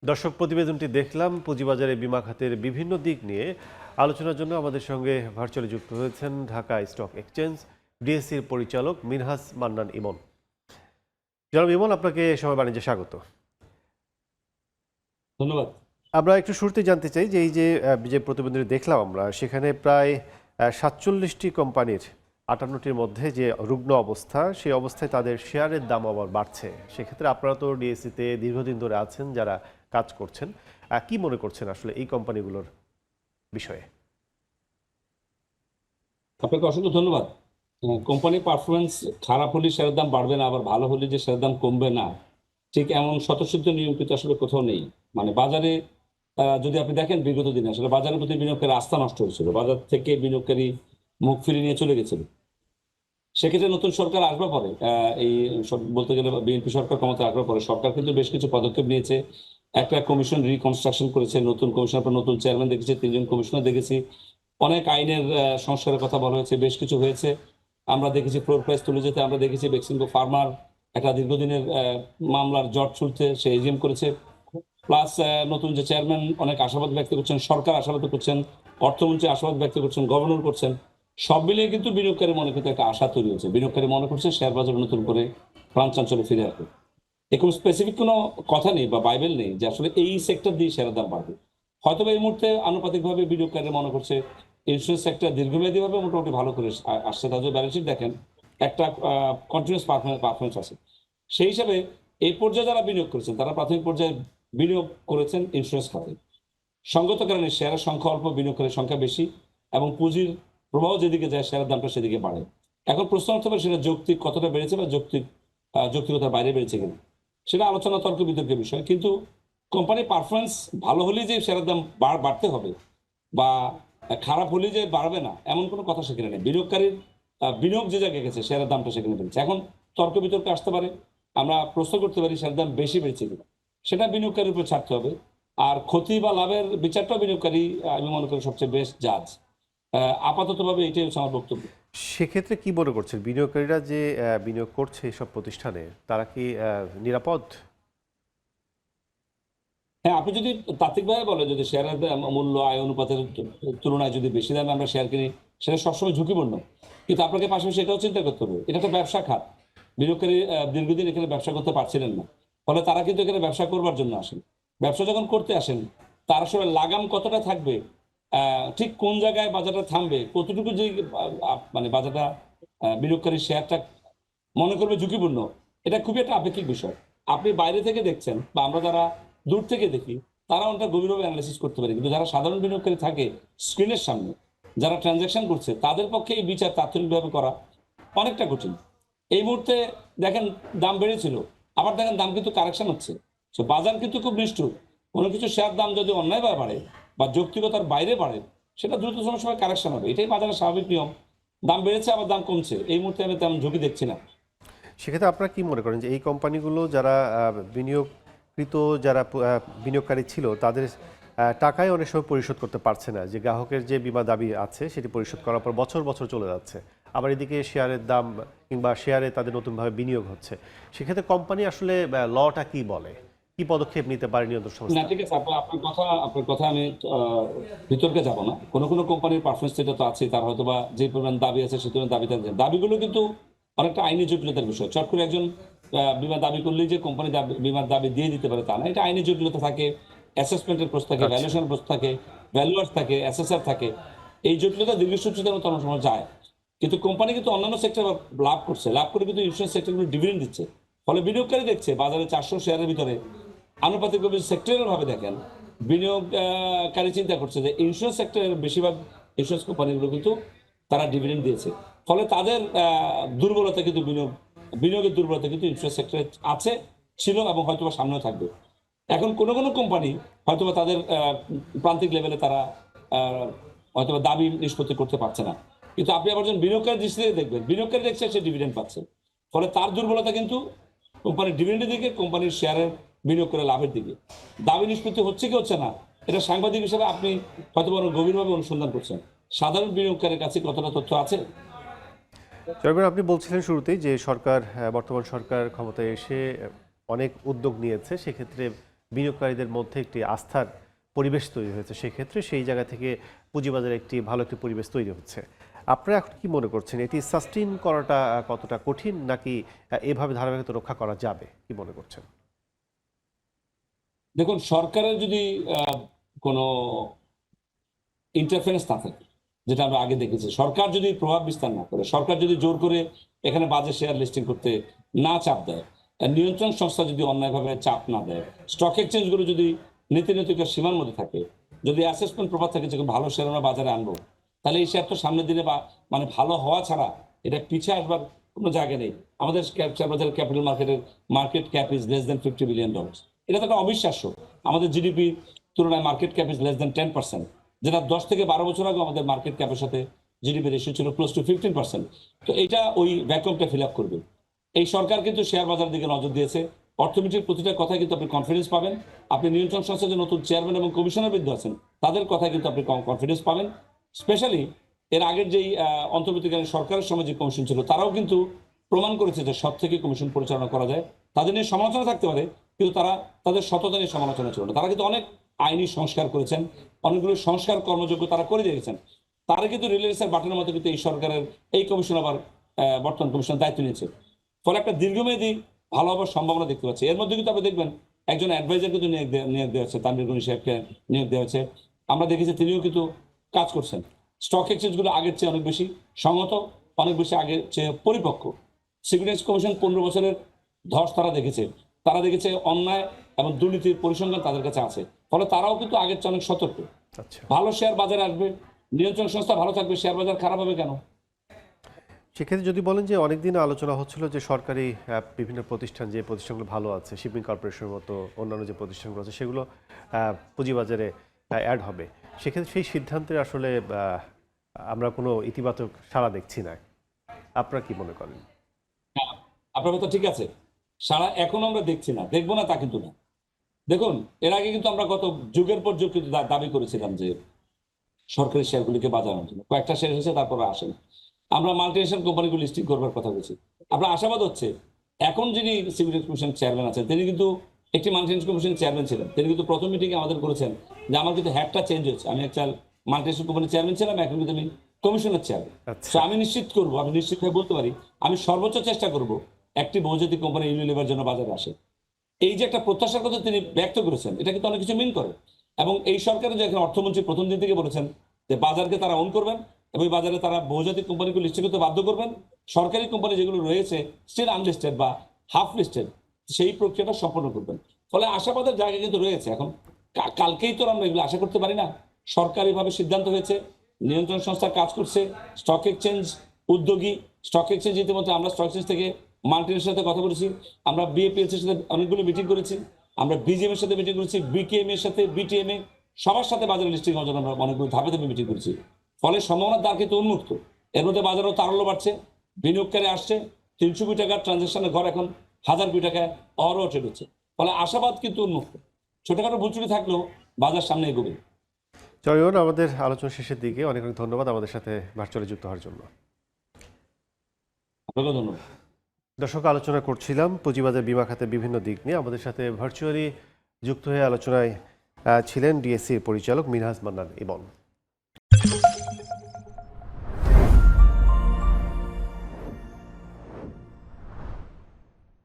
দর্শক, প্রতিবেদনটি দেখলাম। পুঁজিবাজারে বিমা খাতের বিভিন্ন দিক নিয়ে আলোচনার জন্য আমাদের সঙ্গে ভার্চুয়ালি যুক্ত হয়েছেন ঢাকা স্টক এক্সচেঞ্জ ডিএসসির পরিচালক মিনহাজ মান্নান ইমন। জনাব ইমন, আপনাকে সময় বাণিজ্যে স্বাগত। ধন্যবাদ। আমরা একটু শুরুতে জানতে চাই যে এই যে প্রতিবেদনটি দেখলাম আমরা, সেখানে প্রায় 47টি কোম্পানির 58টির মধ্যে যে রুগ্ন অবস্থা, সেই অবস্থায় তাদের শেয়ারের দাম আবার বাড়ছে। সেক্ষেত্রে আপনারা তো ডিএসসিতে দীর্ঘদিন ধরে আছেন, যারা কাজ করছেন, কি মনে করছেন আসলে এই কোম্পানিগুলোর বিষয়ে? আপনাকে অসংখ্য ধন্যবাদ। কোম্পানির পারফরমেন্স খারাপ হলে শেয়ারের দাম বাড়বে না, আবার ভালো হলে যে শেয়ারের দাম কমবে না, ঠিক এমন স্বতঃসিদ্ধ নিয়ম কিন্তু আসলে কোথাও নেই। মানে বাজারে যদি আপনি দেখেন বিগত দিনে আসলে বাজারের প্রতি বিনিয়োগকারী আস্থা নষ্ট হয়েছিল, বাজার থেকে বিনিয়োগকারী মুখ ফিরিয়ে নিয়ে চলে গেছিল। সেক্ষেত্রে নতুন সরকার আসবার পরে এই বলতে গেলে বিএনপি সরকার ক্ষমতা আসবার পরে সরকার কিন্তু বেশ কিছু পদক্ষেপ নিয়েছে। একটা কমিশন রিকনস্ট্রাকশন করেছে, নতুন কমিশন, নতুন চেয়ারম্যান দেখেছি, 3জন কমিশনার দেখেছি, অনেক আইনের সংস্কারের কথা বলা হয়েছে, বেশ কিছু হয়েছে। আমরা দেখেছি ফ্লোর প্রাইস তুলে যেতে, আমরা দেখেছি বেক্সিমকো ফার্মার একটা দীর্ঘদিনের মামলার জট ছুটতে সে এজিএম করেছে। প্লাস নতুন যে চেয়ারম্যান অনেক আশাবাদ ব্যক্ত করছেন, সরকার আশাবাদ করছেন, অর্থমন্ত্রী আশাবাদ ব্যক্ত করছেন, গভর্নর করছেন। সব মিলিয়ে কিন্তু বিনিয়োগকারী মনে করতে একটা আশা তৈরি হয়েছে। বিনিয়োগকারী মনে করছে শেয়ার বাজার নতুন করে প্রাণ চাঞ্চল্য ফিরে আসবে। এরকম স্পেসিফিক কোনো কথা নেই বা বাইবেল নেই যে আসলে এই সেক্টর দিয়ে শেয়ারের দাম বাড়বে। হয়তো এই মুহূর্তে আনুপাতিকভাবে বিনিয়োগকারী মনে করছে ইন্স্যুরেন্স সেক্টর দীর্ঘমেয়াদীভাবে মোটামুটি ভালো করে আসছে। তাদের ব্যালেন্স শিট দেখেন, একটা কন্টিনিউয়াস পারফরমেন্স আছে। সেই হিসাবে এই পর্যায়ে যারা বিনিয়োগ করেছেন তারা প্রাথমিক পর্যায়ে বিনিয়োগ করেছেন ইন্স্যুরেন্স খাতে। সঙ্গত কারণে শেয়ারের সংখ্যা অল্প, বিনিয়োগকারীর সংখ্যা বেশি, এবং পুঁজির প্রবাহ যেদিকে যায় শেয়ারের দামটা সেদিকে বাড়ে। এখন প্রশ্ন হতে পারে সেটা যৌক্তিক কতটা বেড়েছে বা যৌক্তিকতার বাইরে বেড়েছে কিনা, সেটা আলোচনা তর্ক বিতর্কের বিষয়। কিন্তু কোম্পানির পারফরমেন্স ভালো হলেই যে শেয়ারের দাম বাড়তে হবে বা খারাপ হলেই যে বাড়বে না, এমন কোনো কথা সেখানে নেই। বিনিয়োগকারীর বিনিয়োগ যে জায়গায় গেছে শেয়ারের দামটা সেখানে বেড়েছে। এখন তর্ক বিতর্কে আসতে পারে, আমরা প্রশ্ন করতে পারি শেয়ারের দাম বেশি বেড়েছে কিনা, সেটা বিনিয়োগকারীর উপর ছাড়তে হবে। আর ক্ষতি বা লাভের বিচারটা বিনিয়োগকারী, আমি মনে করি, সবচেয়ে বেস্ট জাজ। আপাততভাবে এটাই হচ্ছে আমার বক্তব্য। সেক্ষেত্রে কি মনে করছেন, বিনিয়োগকারীরা যে বিনিয়োগ করছে এসব প্রতিষ্ঠানে, তারা কি নিরাপদ? হ্যাঁ, আপনি যদি তাত্ত্বিকভাবে বলেন, যদি শেয়ারের মূল্য আয় অনুপাতের তুলনায় যদি বেশি দামে আমরা শেয়ার কিনি, সেটা সবসময় ঝুঁকিপূর্ণ। কিন্তু আপনাকে পাশাপাশি এটাও চিন্তা করতে হবে, এটা একটা ব্যবসা খাত। বিনিয়োগকারী দীর্ঘদিন এখানে ব্যবসা করতে পারছিলেন না, ফলে তারা কিন্তু এখানে ব্যবসা করবার জন্য আসেন। ব্যবসা যখন করতে আসেন, তার আসলে লাগাম কতটা থাকবে, ঠিক কোন জায়গায় বাজারটা থামবে, কতটুকু যে মানে বাজারটা বিনিয়োগকারী শেয়ারটা মনে করবে ঝুঁকিপূর্ণ, এটা খুবই একটা আপেক্ষিক বিষয়। আপনি বাইরে থেকে দেখছেন বা আমরা যারা দূর থেকে দেখি, তারা ওটা গভীরভাবে অ্যানালাইসিস করতে পারে। কিন্তু যারা সাধারণ বিনিয়োগকারী থাকে স্ক্রিনের সামনে, যারা ট্রানজ্যাকশন করছে, তাদের পক্ষে এই বিচার তাৎক্ষণিকভাবে করা অনেকটা কঠিন। এই মুহূর্তে দেখেন দাম বেড়েছিল, আবার দেখেন দাম কিন্তু কারেকশন হচ্ছে। তো বাজার কিন্তু খুব নিষ্ঠুর। কোনো কিছু শেয়ার দাম যদি অন্যায়ভাবে বাড়ে বা যৌক্তিকতার বাইরে বাড়ে, সেটা দ্রুততম সময় কারেকশন হবে। এটাই বাজারের স্বাভাবিক নিয়ম। দাম বেড়েছে আবার দাম কমছে, এই মুহূর্তে আমি তেমন ঝুঁকি দেখছি না। সেক্ষেত্রে আপনারা কি মনে করেন যে এই কোম্পানিগুলো যারা বিনিয়োগকৃত যারা বিনিয়োগকারী ছিল, তাদের টাকাই অনেক সময় পরিশোধ করতে পারছে না, যে গ্রাহকের যে বীমা দাবি আছে সেটি পরিশোধ করার পর বছর বছর চলে যাচ্ছে, আবার এদিকে শেয়ারের দাম কিংবা শেয়ারে তাদের নতুনভাবে বিনিয়োগ হচ্ছে। সেক্ষেত্রে কোম্পানি আসলে লটা কি বলে, কি পদক্ষেপ নিতে পারে নিয়ন্ত্রণ না, সংস্থা? ঠিক আছে, আপনার কথা আমি বিতর্কে যাব না। কোনো কোনো কোম্পানির পারফরমেন্স যেটা তো আছে, তার হয়তো বা যে পরিমাণ দাবি আছে সে পরিমাণ দাবি থাকে। দাবিগুলো কিন্তু অনেকটা আইনি জটিলতার বিষয়। চট করে একজন বীমা দাবি করলেই যে কোম্পানি বীমার দাবি দিয়ে দিতে পারে তা না। এটা আইনি জটিলতা থাকে, অ্যাসেসমেন্টের প্রশ্ন থাকে, আচ্ছা, ভ্যালুয়েশনের প্রশ্ন থাকে, ভ্যালুয়ার্স থাকে, অ্যাসেসার থাকে। এই জটিলতা দীর্ঘসূত্রিতার মতো অনেক সময় যায়। কিন্তু কোম্পানি কিন্তু অন্যান্য সেক্টর লাভ করছে, লাভ করে কিন্তু ইন্স্যুরেন্স সেক্টরগুলো ডিভিডেন্ড দিচ্ছে। ফলে বিনিয়োগকারী দেখছে বাজারে 400 শেয়ারের ভিতরে আনুপাতিকভাবে সেক্টরাল ভাবে দেখেন, বিনিয়োগকারী চিন্তা করছে যে ইন্স্যুরেন্স সেক্টরের বেশিরভাগ ইন্স্যুরেন্স কোম্পানিগুলো কিন্তু তারা ডিভিডেন্ড দিয়েছে। ফলে তাদের দুর্বলতা কিন্তু বিনিয়োগের দুর্বলতা কিন্তু ইন্স্যুরেন্স সেক্টরে আছে, ছিল এবং হয়তোবা সামনেও থাকবে। এখন কোনো কোনো কোম্পানি হয়তোবা তাদের প্রান্তিক লেভেলে তারা হয়তোবা দাবি নিষ্পত্তি করতে পারছে না। কিন্তু আপনি আবার যখন বিনিয়োগকারী দৃষ্টিতে দেখবেন, বিনিয়োগকারী দেখছে সে ডিভিডেন্ড পাচ্ছে। ফলে তার দুর্বলতা কিন্তু কোম্পানির ডিভিডেন্ডের দিকে, কোম্পানির শেয়ারের বিনিয়োগ করে লাভের দিকে। দাবি নিষ্পত্তি হচ্ছে কি হচ্ছে না, এটা সাংবাদিক হিসেবে আপনি হয়তো গভীরভাবে অনুসন্ধান করছেন। সাধারণ বিনিয়োগকারীর কাছে কতটা তথ্য আছে? জয়গুন, আপনি বলছিলেন শুরুতেই যে সরকার, বর্তমান সরকার ক্ষমতায় এসে অনেক উদ্যোগ নিয়েছে। সেক্ষেত্রে বিনিয়োগকারীদের মধ্যে একটি আস্থার পরিবেশ তৈরি হয়েছে, সেক্ষেত্রে সেই জায়গা থেকে পুঁজিবাজারে একটি ভালো একটি পরিবেশ তৈরি হচ্ছে। আপনারা এখন কি মনে করছেন, এটি সাস্টেইন করাটা কতটা কঠিন, নাকি এভাবে ধারাবাহিকতা রক্ষা করা যাবে, কি মনে করছেন? দেখুন, সরকারের যদি কোনো ইন্টারফারেন্স না থাকে, যেটা আমরা আগে দেখেছি, সরকার যদি প্রভাব বিস্তার না করে, সরকার যদি জোর করে এখানে বাজে শেয়ার লিস্টিং করতে না চাপ দেয়, নিয়ন্ত্রণ সংস্থা যদি অন্যায়ভাবে চাপ না দেয়, স্টক এক্সচেঞ্জগুলো যদি নীতি নৈতিকের সীমার মধ্যে থাকে, যদি অ্যাসেসমেন্ট প্রভাব থাকে যে ভালো শেয়ার আমরা বাজারে আনবো, তাহলে এই শেয়ার তো সামনের দিনে বা মানে ভালো হওয়া ছাড়া এটা পিছিয়ে আসবার কোনো জায়গা নেই। আমাদের শেয়ার বাজারের capital market cap is less than $50 billion. এটা তো একটা অবিশ্বাস্য। আমাদের জিডিপি তুলনায় market cap is less than 10%, যেটা 10 থেকে 12 বছর আগে আমাদের মার্কেট ক্যাপের সাথে জিডিপি রেশিও ছিল ক্লোজ টু 15%। তো এটা ওই ভ্যাকুয়ামটা ফিল আপ করবে। এই সরকার কিন্তু শেয়ার বাজারের দিকে নজর দিয়েছে। অর্থনীতির প্রতিটা কথায় কিন্তু আপনি কনফিডেন্স পাবেন। আপনি নিয়ন্ত্রণ সংস্থার যে নতুন চেয়ারম্যান এবং কমিশনার বৃদ্ধ আছেন, তাদের কথায় কিন্তু আপনি কনফিডেন্স পাবেন। স্পেশালি এর আগের যেই অন্তর্বর্তীকালীন সরকারের সময় যে কমিশন ছিল, তারাও কিন্তু প্রমাণ করেছে যে সৎ থেকে কমিশন পরিচালনা করা যায়। তাদের নিয়ে সমালোচনা থাকতে পারে, কিন্তু তারা তাদের সততা নিয়ে সমালোচনা ছিল না। তারা কিন্তু অনেক আইনি সংস্কার করেছেন, অনেকগুলো সংস্কার কর্মযোগ্য তারা করে দিয়েছেন। তারা কিন্তু রিলায়েন্সের বাটনের মতো কিন্তু এই সরকারের এই কমিশন আবার বর্তমান কমিশন দায়িত্ব নিয়েছে। ফলে একটা দীর্ঘমেয়াদী ভালো হওয়ার সম্ভাবনা দেখতে পাচ্ছি। এর মধ্যে কিন্তু আপনি দেখবেন একজন অ্যাডভাইজার কিন্তু নিয়োগ দেওয়া হচ্ছে, তানভীর গনি সাহেবকে নিয়োগ দেওয়া হচ্ছে। আমরা দেখেছি তিনিও কিন্তু কাজ করছেন। স্টক এক্সচেঞ্জগুলো আগের চেয়ে অনেক বেশি সংহত, অনেক বেশি আগের চেয়ে পরিপক্ক। সিকিউরিটিজ কমিশন 15 বছরের ধস তারা দেখেছে। তারা দেখেছে অন্যায় এবং দুর্নীতির পরিসংখ্যান তাদের কাছে আছে। ফলে তারাও কিন্তু আগের চেয়ে অনেক সতর্ক। আচ্ছা, ভালো শেয়ার বাজারে আসবে, নিয়ন্ত্রণ সংস্থা ভালো থাকবে, শেয়ার বাজার খারাপ হবে কেন? সেক্ষেত্রে যদি বলেন যে অনেকদিন আলোচনা হচ্ছিল যে সরকারি বিভিন্ন প্রতিষ্ঠান, যে প্রতিষ্ঠানগুলো ভালো আছে, শিপিং কর্পোরেশনের মতো অন্যান্য যে প্রতিষ্ঠানগুলো আছে, সেগুলো পুঁজিবাজারে অ্যাড হবে, সেক্ষেত্রে সেই সিদ্ধান্তে আসলে আমরা কোনো ইতিবাচক সাড়া দেখছি না। আপনারা কি মনে করেন? হ্যাঁ, আপনার কথা ঠিক আছে। সারা এখন আমরা দেখছি না, দেখবো না তা কিন্তু না। দেখুন, এর আগে কিন্তু আমরা গত যুগের পর যুগ কিন্তু দাবি করেছিলাম যে সরকারি শেয়ারগুলিকে বাজার আনার জন্য। কয়েকটা শেয়ার এসেছে, তারপরে আসেন। আমরা মাল্টিনেশনাল কোম্পানিগুলো লিস্টিং করবার কথা বলছি। আমরা আশাবাদ হচ্ছে এখন যিনি সিকিউরিটিজ কমিশন চেয়ারম্যান আছেন, তিনি কিন্তু একটি মাল্টিনেশনাল কমিশন চেয়ারম্যান ছিলেন। তিনি কিন্তু প্রথম মিটিংয়ে আমাদের করেছেন যে আমার কিন্তু হ্যাটটা চেঞ্জ হচ্ছে। আমি একটা মাল্টিনেশনাল কোম্পানির চেয়ারম্যান ছিলাম, এখন কিন্তু আমি কমিশনের চেয়ারম্যান। আচ্ছা, তো আমি নিশ্চিত করবো, আমি নিশ্চিতভাবে বলতে পারি, আমি সর্বোচ্চ চেষ্টা করব একটি বহুজাতিক কোম্পানি ইউনিলিভার জন্য বাজারে আসে। এই যে একটা প্রত্যাশার কথা তিনি ব্যক্ত করেছেন, এটা কিন্তু অনেক কিছু মিন করে। এবং এই সরকারের যে এখন অর্থমন্ত্রী প্রথম দিন থেকে বলেছেন যে বাজারকে তারা অন করবেন এবং এই বাজারে তারা বহুজাতিক কোম্পানিগুলো লিস্ট করতে বাধ্য করবেন। সরকারি কোম্পানি যেগুলো রয়েছে স্টিল আনলিস্টেড বা হাফ লিস্টেড, সেই প্রক্রিয়াটা সম্পন্ন করবেন। ফলে আশাবাদের জায়গা কিন্তু রয়েছে। এখন কালকেই তো আমরা এগুলো আশা করতে পারি না। সরকারিভাবে সিদ্ধান্ত হয়েছে, নিয়ন্ত্রণ সংস্থা কাজ করছে, স্টক এক্সচেঞ্জ উদ্যোগী। স্টক এক্সচেঞ্জ ইতিমধ্যে আমরা স্টক এক্সচেঞ্জ থেকে মাল্টিনের সাথে কথা বলেছি, আমরা বিএপিএলসির সাথে অনেকগুলো মিটিং করেছি, আমরা বিজিএম এর সাথে মিটিং করেছি, বিকেএম এর সাথে, বিটিএম এ, সবার সাথে বাজারে লিস্টিং হওয়ার জন্য আমরা অনেকগুলো ধাপে ধাপে মিটিং করেছি। ফলে সম্ভাবনার দ্বার কিন্তু উন্মুক্ত। এর মধ্যে বাজারেও তারল্য বাড়ছে, বিনিয়োগকারী আসছে। 300 কোটি টাকার ট্রানজাকশনের ঘর এখন 1000 কোটি টাকায় অহরহ ট্রেড হচ্ছে। ফলে আশাবাদ কিন্তু উন্মুক্ত। ছোটখাটো ভুলচুরি থাকলেও বাজার সামনে এগোবে। জয়ন, আমাদের আলোচনা শেষের দিকে অনেক অনেক ধন্যবাদ আমাদের সাথে ভার্চুয়ালি যুক্ত হওয়ার জন্য। আপনাকেও ধন্যবাদ। দর্শক, আলোচনা করছিলাম পুঁজিবাজার বীমা খাতের বিভিন্ন দিক নিয়ে। আমাদের সাথে ভার্চুয়ালি যুক্ত হয়ে আলোচনায় ছিলেন ডিএসসির পরিচালক মিনহাজ মান্নান ইমন।